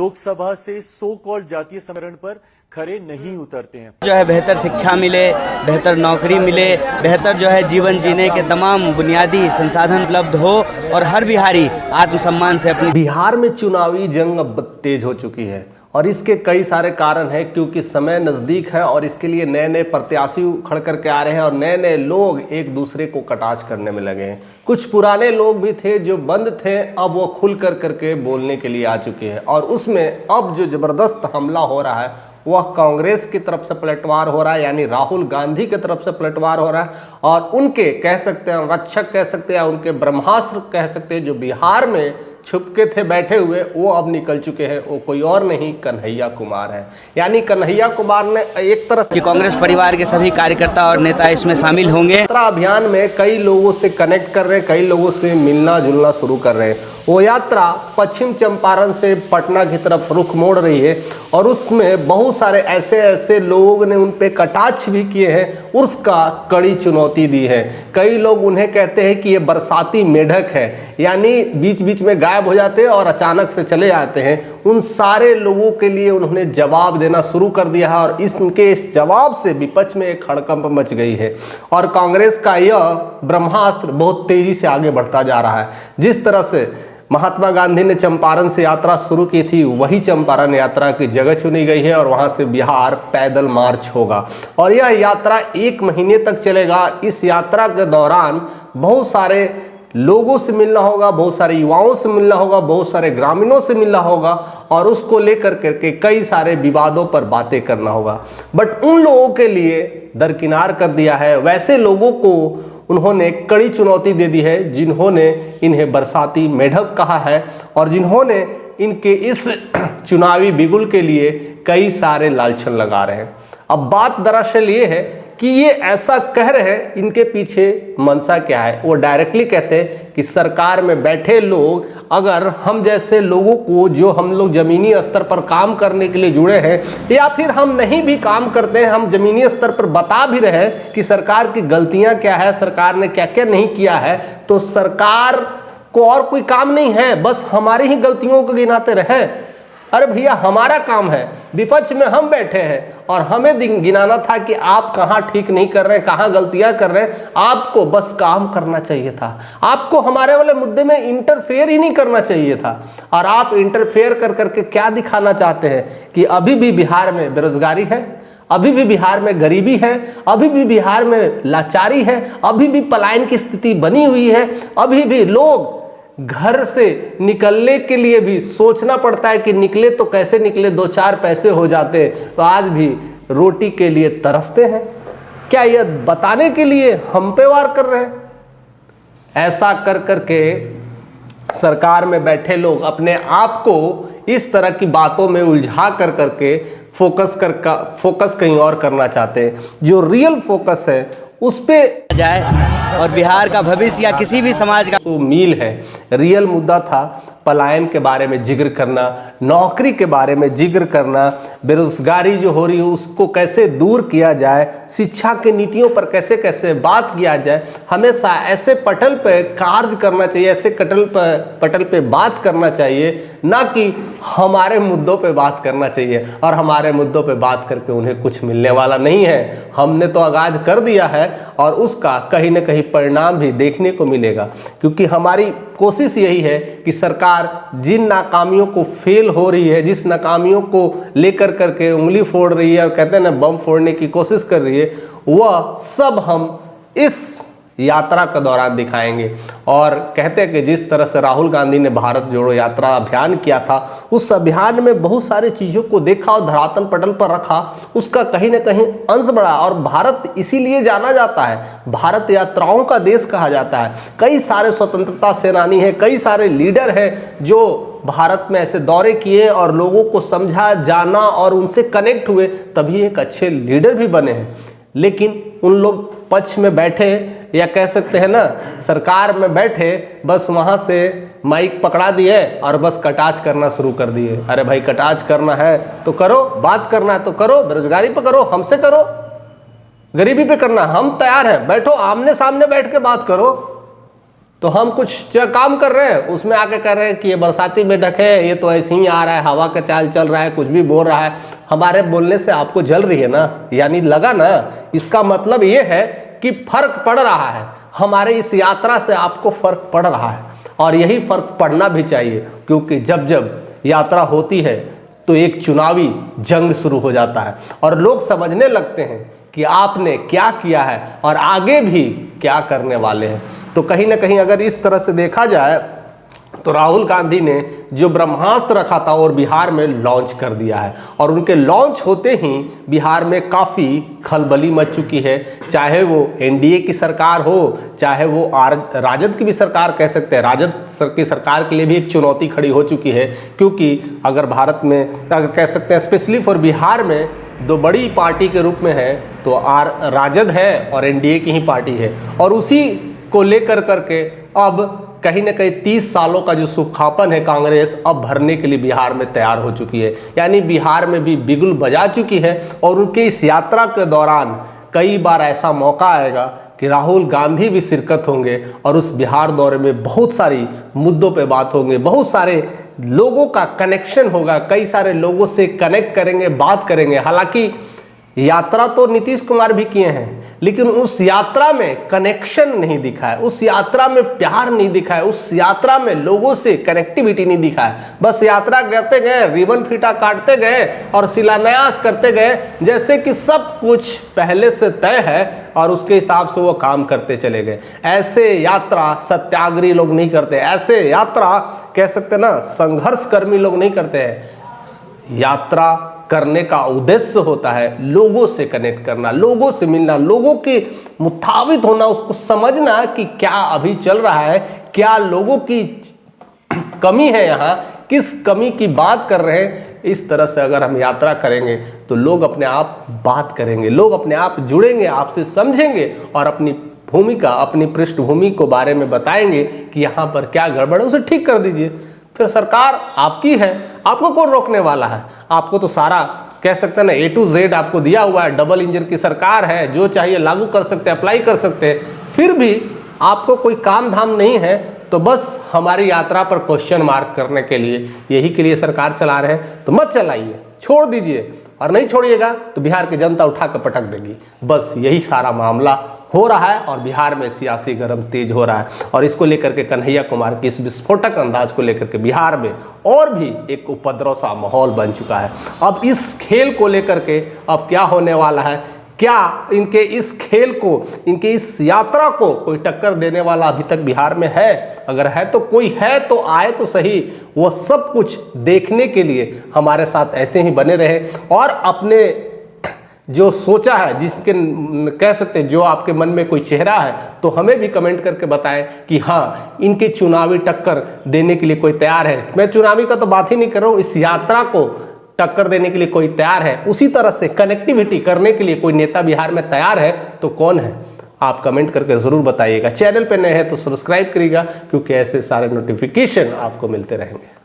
लोकसभा से so called जातीय समीकरण पर खरे नहीं उतरते हैं। जो है बेहतर शिक्षा मिले, बेहतर नौकरी मिले, बेहतर जो है जीवन जीने के तमाम बुनियादी संसाधन उपलब्ध हो और हर बिहारी आत्मसम्मान से अपनी। बिहार में चुनावी जंग अब तेज हो चुकी है और इसके कई सारे कारण हैं, क्योंकि समय नज़दीक है और इसके लिए नए नए प्रत्याशी उखड़ करके आ रहे हैं और नए नए लोग एक दूसरे को कटाक्ष करने में लगे हैं। कुछ पुराने लोग भी थे जो बंद थे, अब वो खुल करके बोलने के लिए आ चुके हैं और उसमें अब जो ज़बरदस्त हमला हो रहा है वह कांग्रेस की तरफ से पलटवार हो रहा है, यानी राहुल गांधी की तरफ से पलटवार हो रहा है और उनके कह सकते हैं रक्षक कह सकते हैं, उनके ब्रह्मास्त्र कह सकते हैं, जो बिहार में छुपके थे बैठे हुए, वो अब निकल चुके हैं। वो कोई और नहीं, कन्हैया कुमार है। यानी कन्हैया कुमार ने एक तरह से कांग्रेस परिवार के सभी कार्यकर्ता और नेता इसमें शामिल होंगे। यात्रा अभियान में कई लोगों से कनेक्ट कर रहे हैं, कई लोगों से मिलना जुलना शुरू कर रहे हैं। वो यात्रा पश्चिम चंपारण से पटना की तरफ रुख मोड़ रही है और उसमें बहुत सारे ऐसे लोगों ने उन पे कटाक्ष भी किए हैं, उसका कड़ी चुनौती दी है। कई लोग उन्हें कहते हैं कि ये बरसाती मेढक है, यानी बीच बीच में गायब हो जाते हैं और अचानक से चले जाते हैं। उन सारे लोगों के लिए उन्होंने जवाब देना शुरू कर दिया है और इनके इस जवाब से विपक्ष में एक हड़कंप मच गई है और कांग्रेस का यह ब्रह्मास्त्र बहुत तेजी से आगे बढ़ता जा रहा है। जिस तरह से महात्मा गांधी ने चंपारण से यात्रा शुरू की थी, वही चंपारण यात्रा की जगह चुनी गई है और वहां से बिहार पैदल मार्च होगा और यह यात्रा 1 महीने तक चलेगा। इस यात्रा के दौरान बहुत सारे लोगों से मिलना होगा, बहुत सारे युवाओं से मिलना होगा, बहुत सारे ग्रामीणों से मिलना होगा और उसको लेकर करके कई सारे विवादों पर बातें करना होगा। बट उन लोगों के लिए दरकिनार कर दिया है, वैसे लोगों को उन्होंने कड़ी चुनौती दे दी है जिन्होंने इन्हें बरसाती मेढक कहा है और जिन्होंने इनके इस चुनावी बिगुल के लिए कई सारे लालछन लगा रहे हैं। अब बात दरअसल ये है कि ये ऐसा कह रहे हैं, इनके पीछे मंशा क्या है। वो डायरेक्टली कहते हैं कि सरकार में बैठे लोग, अगर हम जैसे लोगों को, जो हम लोग जमीनी स्तर पर काम करने के लिए जुड़े हैं या फिर हम नहीं भी काम करते हैं, हम जमीनी स्तर पर बता भी रहे हैं कि सरकार की गलतियां क्या है, सरकार ने क्या क्या नहीं किया है, तो सरकार को और कोई काम नहीं है, बस हमारी ही गलतियों को गिनाते रहे। अरे भैया, हमारा काम है, विपक्ष में हम बैठे हैं और हमें गिनाना था कि आप कहाँ ठीक नहीं कर रहे हैं, कहाँ गलतियां कर रहे हैं। आपको बस काम करना चाहिए था, आपको हमारे वाले मुद्दे में इंटरफेयर ही नहीं करना चाहिए था। और आप इंटरफेयर कर करके क्या दिखाना चाहते हैं कि अभी भी बिहार में बेरोजगारी है, अभी भी बिहार में गरीबी है, अभी भी बिहार में लाचारी है, अभी भी पलायन की स्थिति बनी हुई है, अभी भी लोग घर से निकलने के लिए भी सोचना पड़ता है कि निकले तो कैसे निकले, 2-4 पैसे हो जाते, तो आज भी रोटी के लिए तरसते हैं। क्या यह बताने के लिए हम पे वार कर रहे हैं? ऐसा कर करके सरकार में बैठे लोग अपने आप को इस तरह की बातों में उलझा कर करके फोकस कहीं और करना चाहते हैं। जो रियल फोकस है उस पे जाए और बिहार का भविष्य या किसी भी समाज का तो मील है। रियल मुद्दा था पलायन के बारे में जिक्र करना, नौकरी के बारे में जिक्र करना, बेरोजगारी जो हो रही है उसको कैसे दूर किया जाए, शिक्षा की नीतियों पर कैसे कैसे बात किया जाए। हमेशा ऐसे पटल पे कार्य करना चाहिए, ऐसे पटल पे बात करना चाहिए, ना कि हमारे मुद्दों पे बात करना चाहिए। और हमारे मुद्दों पे बात करके उन्हें कुछ मिलने वाला नहीं है। हमने तो आगाज कर दिया है और उसका कहीं ना कहीं परिणाम भी देखने को मिलेगा, क्योंकि हमारी कोशिश यही है कि सरकार जिन नाकामियों को फेल हो रही है, जिस नाकामियों को लेकर करके उंगली फोड़ रही है और कहते हैं ना बम फोड़ने की कोशिश कर रही है, वह सब हम इस यात्रा के दौरान दिखाएंगे। और कहते हैं कि जिस तरह से राहुल गांधी ने भारत जोड़ो यात्रा अभियान किया था, उस अभियान में बहुत सारी चीज़ों को देखा और धरातल पटल पर रखा, उसका कहीं ना कहीं अंश बढ़ा। और भारत इसीलिए जाना जाता है, भारत यात्राओं का देश कहा जाता है। कई सारे स्वतंत्रता सेनानी हैं, कई सारे लीडर हैं जो भारत में ऐसे दौरे किए और लोगों को समझा, जाना और उनसे कनेक्ट हुए, तभी एक अच्छे लीडर भी बने हैं। लेकिन उन लोग पक्ष में बैठे या कह सकते हैं ना सरकार में बैठे, बस वहाँ से माइक पकड़ा दिए और बस कटाक्ष करना शुरू कर दिए। अरे भाई, कटाक्ष करना है तो करो, बात करना है तो करो, बेरोजगारी पे करो, हमसे करो, गरीबी पे करना हम तैयार हैं, बैठो आमने सामने बैठ के बात करो। तो हम कुछ काम कर रहे हैं, उसमें आके कह रहे हैं कि ये बरसाती बेढक है, ये तो ऐसे ही आ रहा है, हवा का चाल चल रहा है, कुछ भी बोल रहा है। हमारे बोलने से आपको जल रही है ना, यानी लगा ना, इसका मतलब ये है कि फर्क पड़ रहा है, हमारे इस यात्रा से आपको फर्क पड़ रहा है। और यही फर्क पड़ना भी चाहिए, क्योंकि जब जब यात्रा होती है तो एक चुनावी जंग शुरू हो जाता है और लोग समझने लगते हैं कि आपने क्या किया है और आगे भी क्या करने वाले हैं। तो कहीं ना कहीं अगर इस तरह से देखा जाए तो राहुल गांधी ने जो ब्रह्मास्त्र रखा था और बिहार में लॉन्च कर दिया है, और उनके लॉन्च होते ही बिहार में काफ़ी खलबली मच चुकी है। चाहे वो एनडीए की सरकार हो, चाहे वो राजद की भी सरकार कह सकते हैं, राजद की सरकार के लिए भी एक चुनौती खड़ी हो चुकी है। क्योंकि अगर भारत में अगर कह सकते हैं स्पेशली फॉर बिहार में दो बड़ी पार्टी के रूप में है तो राजद है और एनडीए की ही पार्टी है, और उसी को लेकर करके अब कहीं ना कहीं 30 सालों का जो सूखापन है कांग्रेस अब भरने के लिए बिहार में तैयार हो चुकी है। यानी बिहार में भी बिगुल बजा चुकी है, और उनके इस यात्रा के दौरान कई बार ऐसा मौका आएगा कि राहुल गांधी भी शिरकत होंगे और उस बिहार दौरे में बहुत सारी मुद्दों पे बात होंगे, बहुत सारे लोगों का कनेक्शन होगा, कई सारे लोगों से कनेक्ट करेंगे, बात करेंगे। हालांकि यात्रा तो नीतीश कुमार भी किए हैं, लेकिन उस यात्रा में कनेक्शन नहीं दिखा है, उस यात्रा में प्यार नहीं दिखा है, उस यात्रा में लोगों से कनेक्टिविटी नहीं दिखा है। बस यात्रा करते गए, रिबन फीता काटते गए और शिलान्यास करते गए, जैसे कि सब कुछ पहले से तय है और उसके हिसाब से वो काम करते चले गए। ऐसे यात्रा सत्याग्रही लोग नहीं करते, ऐसे यात्रा कह सकते ना संघर्ष कर्मी लोग नहीं करते हैं। यात्रा करने का उद्देश्य होता है लोगों से कनेक्ट करना, लोगों से मिलना, लोगों के मुताबिक होना, उसको समझना कि क्या अभी चल रहा है, क्या लोगों की कमी है, यहाँ किस कमी की बात कर रहे हैं। इस तरह से अगर हम यात्रा करेंगे तो लोग अपने आप बात करेंगे, लोग अपने आप जुड़ेंगे, आपसे समझेंगे और अपनी भूमिका, अपनी पृष्ठभूमि को बारे में बताएंगे कि यहाँ पर क्या गड़बड़ है, उसे ठीक कर दीजिए। फिर सरकार आपकी है, आपको कौन रोकने वाला है। आपको तो सारा कह सकते हैं ना A to Z आपको दिया हुआ है, डबल इंजन की सरकार है, जो चाहिए लागू कर सकते हैं, अप्लाई कर सकते हैं। फिर भी आपको कोई काम धाम नहीं है तो बस हमारी यात्रा पर क्वेश्चन मार्क करने के लिए, यही के लिए सरकार चला रहे हैं। तो मत चलाइए, छोड़ दीजिए, और नहीं छोड़िएगा तो बिहार की जनता उठा कर पटक देगी। बस यही सारा मामला हो रहा है और बिहार में सियासी गरम तेज हो रहा है। और इसको लेकर के कन्हैया कुमार की इस विस्फोटक अंदाज को लेकर के बिहार में और भी एक उपद्रव सा माहौल बन चुका है। अब इस खेल को लेकर के अब क्या होने वाला है, क्या इनके इस खेल को, इनके इस यात्रा को कोई टक्कर देने वाला अभी तक बिहार में है? अगर है तो कोई है तो आए तो सही। वो सब कुछ देखने के लिए हमारे साथ ऐसे ही बने रहे और अपने जो सोचा है, जिसके कह सकते हैं जो आपके मन में कोई चेहरा है, तो हमें भी कमेंट करके बताएं कि हाँ इनके चुनावी टक्कर देने के लिए कोई तैयार है। मैं चुनावी का तो बात ही नहीं कर रहा हूँ, इस यात्रा को टक्कर देने के लिए कोई तैयार है, उसी तरह से कनेक्टिविटी करने के लिए कोई नेता बिहार में तैयार है तो कौन है? आप कमेंट करके ज़रूर बताइएगा। चैनल पे नए हैं तो सब्सक्राइब करिएगा, क्योंकि ऐसे सारे नोटिफिकेशन आपको मिलते रहेंगे।